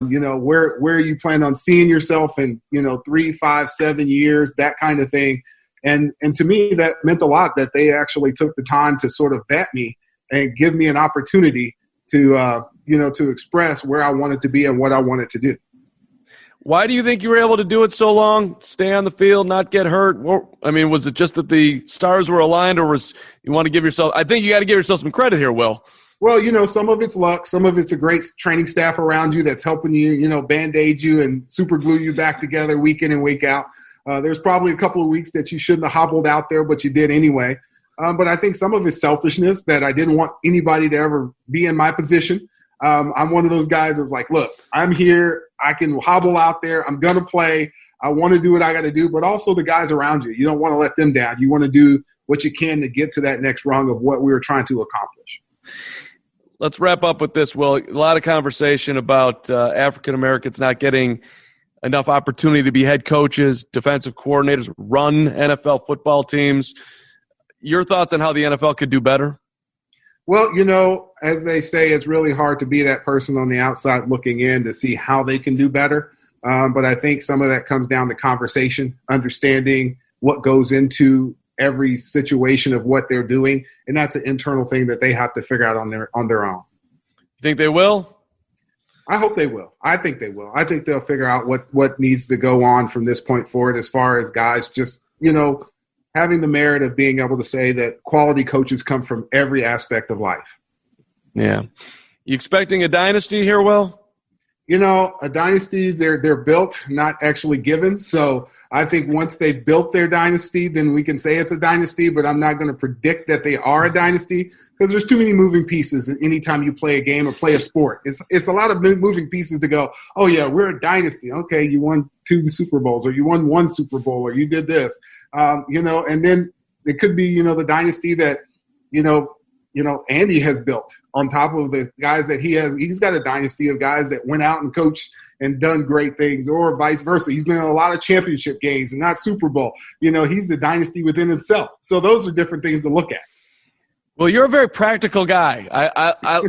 Where you plan on seeing yourself in, 3, 5, 7 years, that kind of thing. And to me, that meant a lot that they actually took the time to sort of vet me and give me an opportunity to express where I wanted to be and what I wanted to do. Why do you think you were able to do it so long, stay on the field, not get hurt? Was it just that the stars were aligned, or you want to give yourself – I think you got to give yourself some credit here, Will. Well, some of it's luck. Some of it's a great training staff around you that's helping you, Band-Aid you and super glue you back together week in and week out. There's probably a couple of weeks that you shouldn't have hobbled out there, but you did anyway. But I think some of it's selfishness, that I didn't want anybody to ever be in my position. I'm one of those guys who's like, look, I'm here. I can hobble out there. I'm going to play. I want to do what I got to do, but also the guys around you. You don't want to let them down. You want to do what you can to get to that next rung of what we were trying to accomplish. Let's wrap up with this, Will. A lot of conversation about African Americans not getting enough opportunity to be head coaches, defensive coordinators, run NFL football teams. Your thoughts on how the NFL could do better? Well, as they say, it's really hard to be that person on the outside looking in to see how they can do better. But I think some of that comes down to conversation, understanding what goes into every situation of what they're doing. And that's an internal thing that they have to figure out on their own. You think they will? I hope they will. I think they will. I think they'll figure out what needs to go on from this point forward, as far as guys just, having the merit of being able to say that quality coaches come from every aspect of life. Yeah. You expecting a dynasty here, Will? A dynasty, they're built, not actually given. So I think once they've built their dynasty, then we can say it's a dynasty, but I'm not going to predict that they are a dynasty, because there's too many moving pieces anytime you play a game or play a sport. It's a lot of moving pieces to go, oh, yeah, we're a dynasty. Okay, you won 2 Super Bowls, or you won 1 Super Bowl, or you did this. And then it could be, the dynasty that, Andy has built on top of the guys that he has. He's got a dynasty of guys that went out and coached and done great things, or vice versa. He's been in a lot of championship games and not Super Bowl. He's a dynasty within himself. So those are different things to look at. Well, you're a very practical guy. I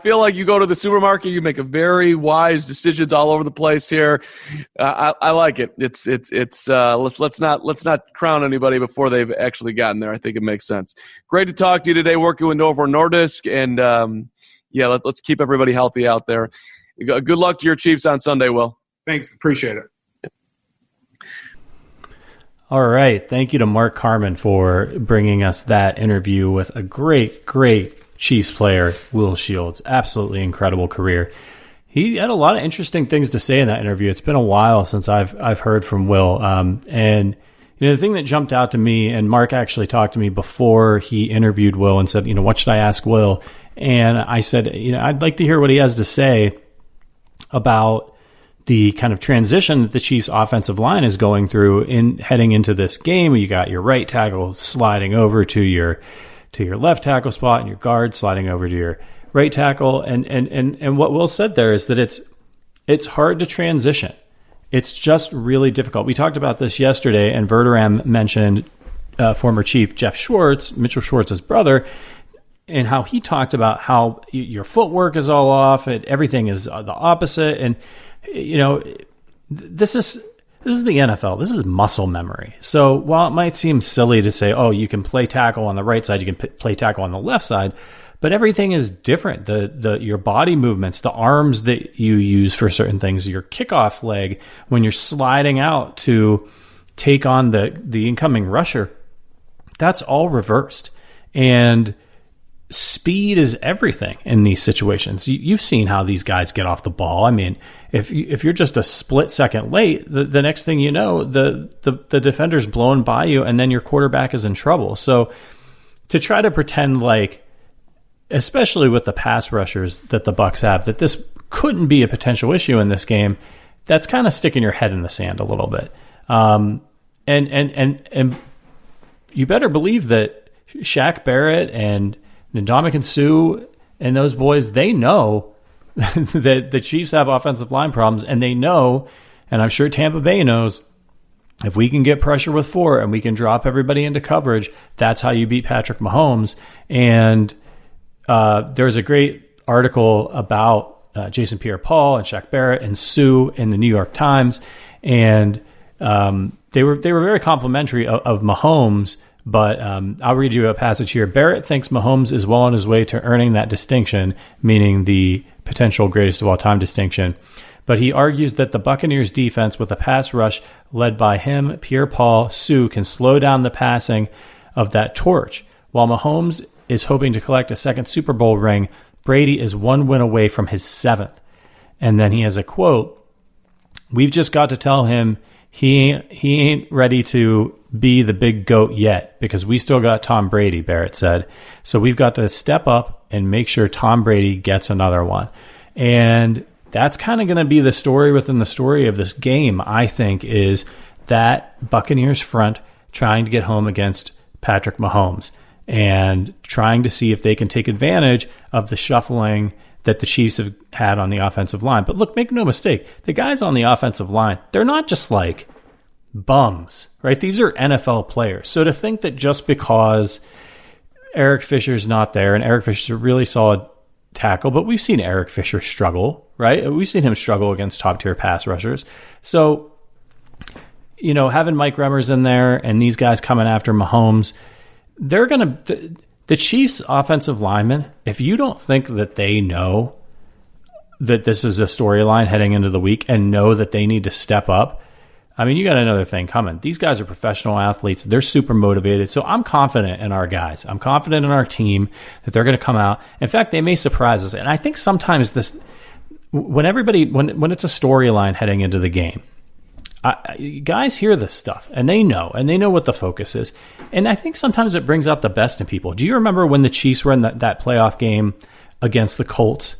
feel like you go to the supermarket, you make a very wise decisions all over the place here. I like it. Let's not crown anybody before they've actually gotten there. I think it makes sense. Great to talk to you today, working with Novo Nordisk, and let's keep everybody healthy out there. Good luck to your Chiefs on Sunday, Will. Thanks, appreciate it. All right. Thank you to Mark Carman for bringing us that interview with a great, great Chiefs player, Will Shields. Absolutely incredible career. He had a lot of interesting things to say in that interview. It's been a while since I've heard from Will. And the thing that jumped out to me, and Mark actually talked to me before he interviewed Will and said, what should I ask Will? And I said, I'd like to hear what he has to say about the kind of transition that the Chiefs offensive line is going through in heading into this game. You got your right tackle sliding over to your left tackle spot, and your guard sliding over to your right tackle. And what Will said there is that it's hard to transition. It's just really difficult. We talked about this yesterday, and Verderame mentioned former Chief Jeff Schwartz, Mitchell Schwartz's brother, and how he talked about how your footwork is all off, and everything is the opposite. And this is the NFL. This is muscle memory. So while it might seem silly to say, oh, you can play tackle on the right side, you can play tackle on the left side, but everything is different. Your body movements, the arms that you use for certain things, your kickoff leg, when you're sliding out to take on the incoming rusher, that's all reversed. And speed is everything in these situations. You've seen how these guys get off the ball. I mean, if you're just a split second late, the next thing you know, the defender's blown by you, and then your quarterback is in trouble. So to try to pretend like, especially with the pass rushers that the Bucs have, that this couldn't be a potential issue in this game, that's kind of sticking your head in the sand a little bit. And you better believe that Shaq Barrett and Ndamukong Suh and those boys, they know that the Chiefs have offensive line problems, and they know, and I'm sure Tampa Bay knows, if we can get pressure with 4 and we can drop everybody into coverage, that's how you beat Patrick Mahomes. And there's a great article about Jason Pierre-Paul and Shaq Barrett and Sue in the New York Times, and they were very complimentary of Mahomes. But I'll read you a passage here. Barrett thinks Mahomes is well on his way to earning that distinction, meaning the potential greatest of all time distinction. But he argues that the Buccaneers defense with a pass rush led by him, Pierre-Paul, Sue can slow down the passing of that torch. While Mahomes is hoping to collect a second Super Bowl ring, Brady is one win away from his 7th. And then he has a quote, "We've just got to tell him he ain't ready to be the big goat yet because we still got Tom Brady," Barrett said. "So we've got to step up and make sure Tom Brady gets another one." And that's kind of going to be the story within the story of this game, I think, is that Buccaneers front trying to get home against Patrick Mahomes and trying to see if they can take advantage of the shuffling that the Chiefs have had on the offensive line. But look, make no mistake, the guys on the offensive line, they're not just like bums, right? These are NFL players. So to think that just because Eric Fisher's not there, and Eric Fisher's a really solid tackle, but we've seen Eric Fisher struggle, right? We've seen him struggle against top-tier pass rushers. So, you know, having Mike Remmers in there and these guys coming after Mahomes, they're going to... The Chiefs' offensive linemen, if you don't think that they know that this is a storyline heading into the week and know that they need to step up, I mean, you got another thing coming. These guys are professional athletes. They're super motivated. So I'm confident in our guys. I'm confident in our team that they're going to come out. In fact, they may surprise us. And I think sometimes this, when it's a storyline heading into the game, guys hear this stuff and they know what the focus is. And I think sometimes it brings out the best in people. Do you remember when the Chiefs were in that playoff game against the Colts?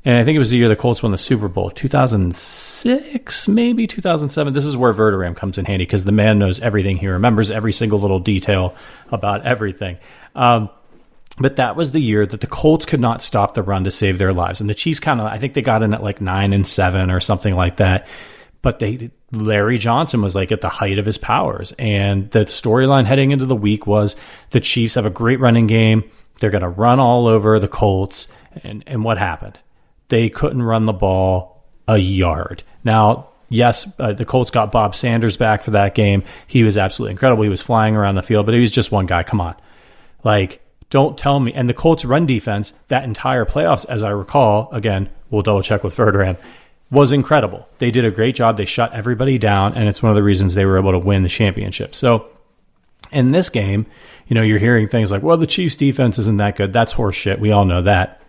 And I think it was the year the Colts won the Super Bowl, 2006, maybe 2007. This is where Verderame comes in handy because the man knows everything. He remembers every single little detail about everything. But that was the year that the Colts could not stop the run to save their lives. And the Chiefs I think they got in at like 9-7 or something like that. But Larry Johnson was like at the height of his powers. And the storyline heading into the week was the Chiefs have a great running game. They're going to run all over the Colts. And what happened? They couldn't run the ball a yard. Now, yes, the Colts got Bob Sanders back for that game. He was absolutely incredible. He was flying around the field, but he was just one guy. Come on. Like, don't tell me. And the Colts run defense, that entire playoffs, as I recall, again, we'll double check with Verderame, was incredible. They did a great job. They shut everybody down, and it's one of the reasons they were able to win the championship. So in this game, you know, you're hearing things like, well, the Chiefs' defense isn't that good. That's horse shit. We all know that.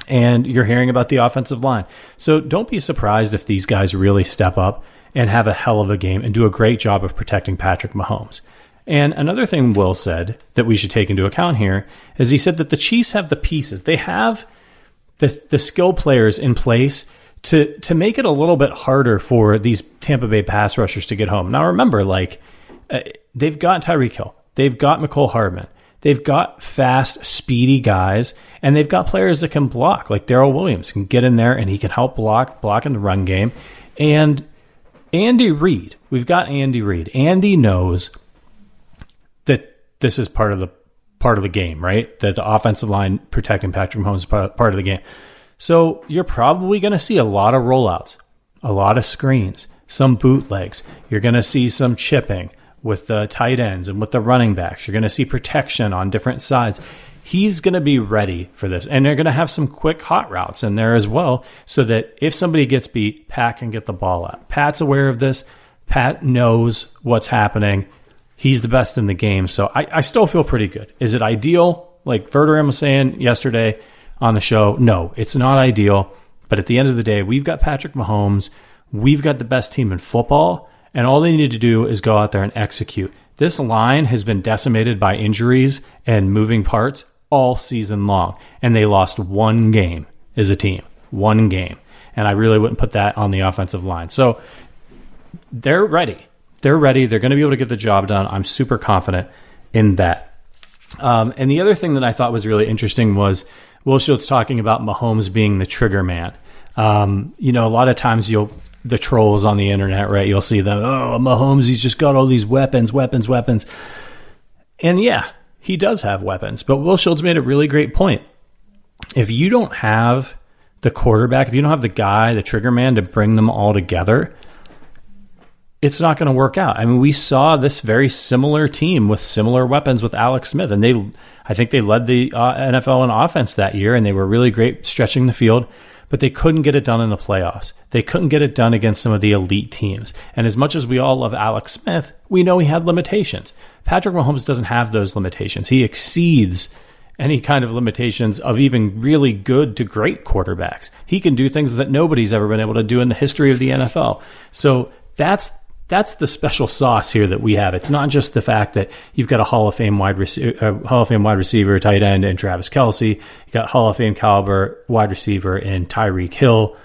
And you're hearing about the offensive line. So don't be surprised if these guys really step up and have a hell of a game and do a great job of protecting Patrick Mahomes. And another thing Will said that we should take into account here is he said that the Chiefs have the pieces. They have the skill players in place to make it a little bit harder for these Tampa Bay pass rushers to get home. Now, remember, they've got Tyreek Hill. They've got McCole Hardman. They've got fast, speedy guys, and they've got players that can block, like Darrell Williams can get in there and he can help block in the run game. And Andy Reid, we've got Andy Reid. Andy knows that this is part of the game, right? That the offensive line protecting Patrick Mahomes is part of the game. So you're probably going to see a lot of rollouts, a lot of screens, some bootlegs. You're going to see some chipping with the tight ends and with the running backs. You're going to see protection on different sides. He's going to be ready for this. And they're going to have some quick hot routes in there as well so that if somebody gets beat, Pat can get the ball out. Pat's aware of this. Pat knows what's happening. He's the best in the game. So I still feel pretty good. Is it ideal? Like Verderame was saying yesterday on the show, no, it's not ideal. But at the end of the day, we've got Patrick Mahomes. We've got the best team in football. And all they need to do is go out there and execute. This line has been decimated by injuries and moving parts all season long. And they lost one game as a team. One game. And I really wouldn't put that on the offensive line. So they're ready. They're ready. They're going to be able to get the job done. I'm super confident in that. And the other thing that I thought was really interesting was Will Shields talking about Mahomes being the trigger man. A lot of times the trolls on the internet, right? You'll see them, oh, Mahomes, he's just got all these weapons. And yeah, he does have weapons. But Will Shields made a really great point. If you don't have the quarterback, if you don't have the guy, the trigger man to bring them all together, it's not going to work out. I mean, we saw this very similar team with similar weapons with Alex Smith, and I think they led the NFL in offense that year, and they were really great stretching the field, but they couldn't get it done in the playoffs. They couldn't get it done against some of the elite teams. And as much as we all love Alex Smith, we know he had limitations. Patrick Mahomes doesn't have those limitations. He exceeds any kind of limitations of even really good to great quarterbacks. He can do things that nobody's ever been able to do in the history of the NFL. So that's the special sauce here that we have. It's not just the fact that you've got a Hall of Fame wide receiver, tight end, and Travis Kelce. You got Hall of Fame caliber wide receiver in Tyreek Hill,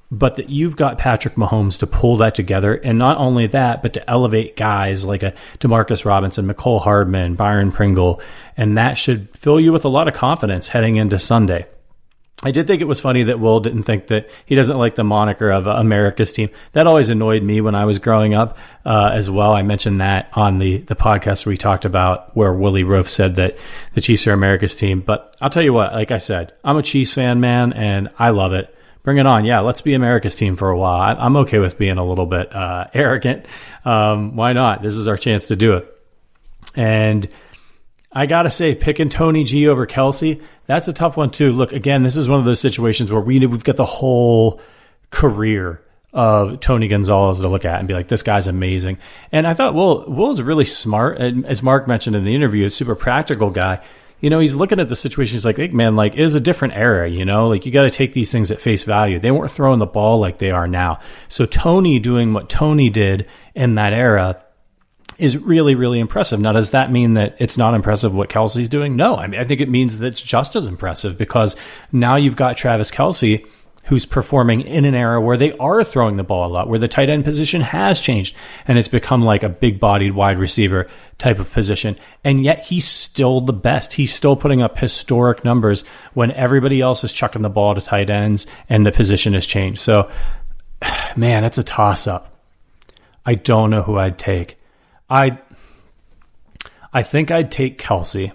but that you've got Patrick Mahomes to pull that together, and not only that, but to elevate guys like a DeMarcus Robinson, Mecole Hardman, Byron Pringle, and that should fill you with a lot of confidence heading into Sunday. I did think it was funny that Will didn't think that he doesn't like the moniker of America's team. That always annoyed me when I was growing up as well. I mentioned that on the podcast where we talked about where Willie Roof said that the Chiefs are America's team. But I'll tell you what, like I said, I'm a Chiefs fan, man, and I love it. Bring it on. Yeah, let's be America's team for a while. I'm okay with being a little bit arrogant. Why not? This is our chance to do it. And I got to say, picking Tony G over Kelce, that's a tough one too. Look, again, this is one of those situations where we've got the whole career of Tony Gonzalez to look at and be like, this guy's amazing. And I thought, Will's really smart. And as Mark mentioned in the interview, a super practical guy. You know, he's looking at the situation. He's like, hey, man, like, it is a different era, you know? Like, you got to take these things at face value. They weren't throwing the ball like they are now. So Tony doing what Tony did in that era is really, really impressive. Now, does that mean that it's not impressive what Kelce's doing? No, I mean, I think it means that it's just as impressive because now you've got Travis Kelce who's performing in an era where they are throwing the ball a lot, where the tight end position has changed and it's become like a big-bodied wide receiver type of position. And yet he's still the best. He's still putting up historic numbers when everybody else is chucking the ball to tight ends and the position has changed. So, man, it's a toss-up. I don't know who I'd take. I think I'd take Kelce,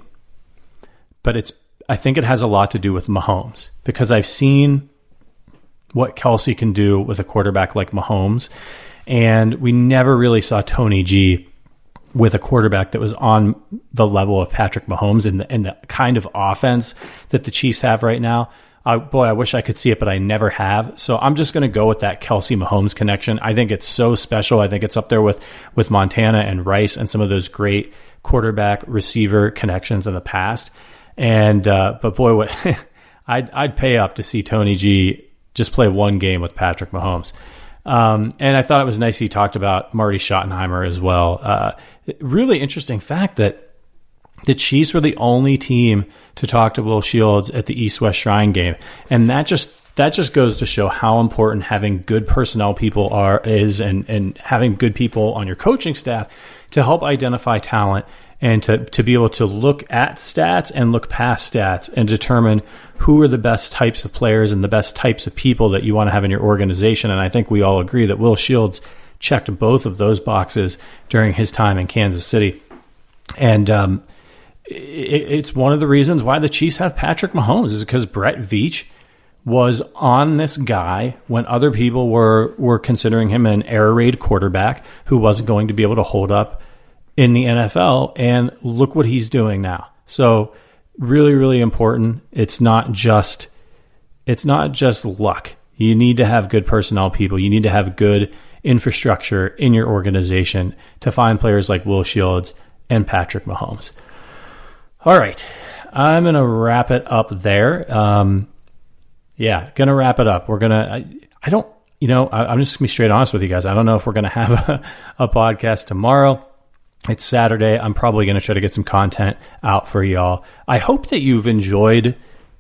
but I think it has a lot to do with Mahomes because I've seen what Kelce can do with a quarterback like Mahomes, and we never really saw Tony G with a quarterback that was on the level of Patrick Mahomes and the kind of offense that the Chiefs have right now. I wish I could see it, but I never have. So I'm just going to go with that Kelce-Mahomes connection. I think it's so special. I think it's up there with Montana and Rice and some of those great quarterback-receiver connections in the past. And but boy, what I'd pay up to see Tony G just play one game with Patrick Mahomes. And I thought it was nice he talked about Marty Schottenheimer as well. Really interesting fact that the Chiefs were the only team to talk to Will Shields at the East-West Shrine game. And that just goes to show how important having good personnel people is and having good people on your coaching staff to help identify talent and to be able to look at stats and look past stats and determine who are the best types of players and the best types of people that you want to have in your organization. And I think we all agree that Will Shields checked both of those boxes during his time in Kansas City. And it's one of the reasons why the Chiefs have Patrick Mahomes is because Brett Veach was on this guy when other people were considering him an air raid quarterback who wasn't going to be able to hold up in the NFL, and look what he's doing now. So really, really important. It's not just luck. You need to have good personnel people. You need to have good infrastructure in your organization to find players like Will Shields and Patrick Mahomes. All right, I'm going to wrap it up there. Going to wrap it up. I'm just going to be straight honest with you guys. I don't know if we're going to have a podcast tomorrow. It's Saturday. I'm probably going to try to get some content out for y'all. I hope that you've enjoyed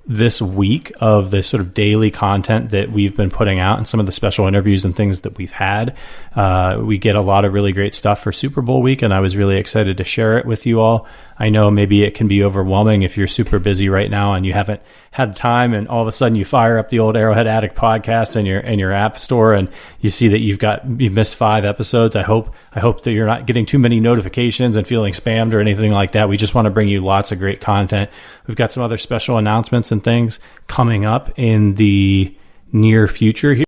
this week of the sort of daily content that we've been putting out and some of the special interviews and things that we've had. We get a lot of really great stuff for Super Bowl week, and I was really excited to share it with you all. I know maybe it can be overwhelming if you're super busy right now and you haven't had time, and all of a sudden you fire up the old Arrowhead Addict podcast in your app store and you see that you've missed 5 episodes. I hope that you're not getting too many notifications and feeling spammed or anything like that. We just want to bring you lots of great content. We've got some other special announcements and things coming up in the near future here.